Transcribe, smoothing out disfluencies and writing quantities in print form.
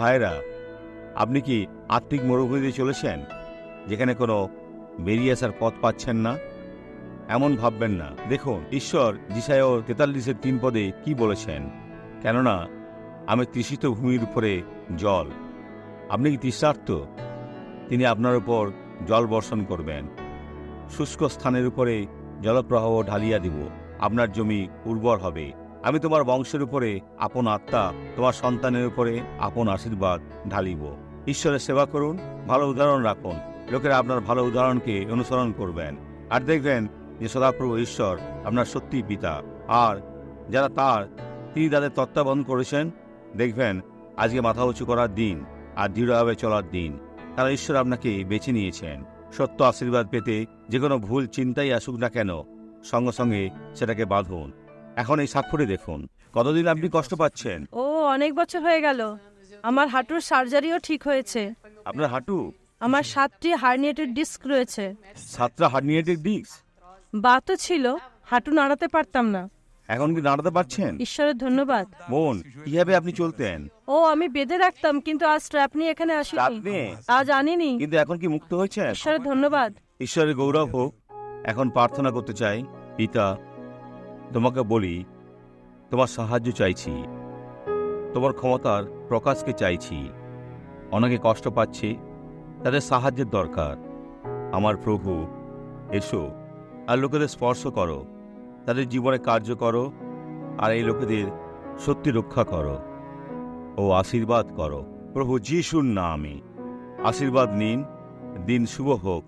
ভাইরা, আপনি কি আত্মিক মরুভূমিতে চলেছেন, যেখানে কোনো বেরিয়ে আসার পথ পাচ্ছেন না? এমন ভাববেন না। দেখুন, ঈশ্বর যিশায়া 43:3 পদে কি বলেছেন, কেননা আমি তৃষিত ভূমির উপরে জল। আপনি কি তৃষ্ণার্ত? তিনি আপনার উপর জল বর্ষণ করবেন। শুষ্ক স্থানের উপরে জলপ্রবাহ ঢালিয়া দিব, আপনার জমি উর্বর হবে। আমি তোমার বংশের উপরে আপন আত্মা, তোমার সন্তানের উপরে আপন আশীর্বাদ ঢালিব। ঈশ্বরের সেবা করুন, ভালো উদাহরণ রাখুন। লোকেরা আপনার ভালো উদাহরণকে অনুসরণ করবেন, আর দেখবেন যে সদাপ্রভু ঈশ্বর আপনার সত্যি পিতা। আর যারা তিনি তাদের তত্ত্বাবধান করেছেন, দেখবেন আজকে মাথা উঁচু করার দিন আর দৃঢ়ভাবে চলার দিন। তারা ঈশ্বর আপনাকে বেছে নিয়েছেন। সত্য আশীর্বাদ পেতে যে কোনো ভুল চিন্তাই আসুক না কেন, সঙ্গে সঙ্গে সেটাকে বাঁধুন। এখন এই স্বাক্ষরে দেখুন, কতদিন আপনি কষ্ট পাচ্ছেন? ও, অনেক বছর হয়ে গেল। আমার হাঁটুর সার্জারিও ঠিক হয়েছে। আপনার হাঁটু? আমার 7টি হার্নিয়েটেড ডিস্ক রয়েছে। 7টা হার্নিয়েটেড ডিস্ক? বা তো ছিল, হাঁটু নাড়াতে পারতাম না। এখন কি দাঁড়াতে পারছেন? ঈশ্বরের ধন্যবাদ। বোন, কিভাবে আপনি চলতেন? ও, আমি বেঁধে রাখতাম, কিন্তু আজ স্ট্র্যাপ নিয়ে এখানে আসিনি। আপনি? আজ আনিনি। কিন্তু এখন কি মুক্ত হয়েছেন? ঈশ্বরের ধন্যবাদ। ঈশ্বরের গৌরব হোক। এখন প্রার্থনা করতে চাই। পিতা, তোমাকে বলি, তোমার সাহায্য চাইছি, তোমার ক্ষমতার প্রকাশকে চাইছি। অনেকে কষ্ট পাচ্ছে, তাদের সাহায্যের দরকার। আমার প্রভু, এসো আর লোকেদের স্পর্শ করো, তাদের জীবনে কার্য করো, আর এই লোকেদের সত্যি রক্ষা করো ও আশীর্বাদ করো। প্রভু যিশুর নামে আশীর্বাদ নিন। দিন শুভ হোক।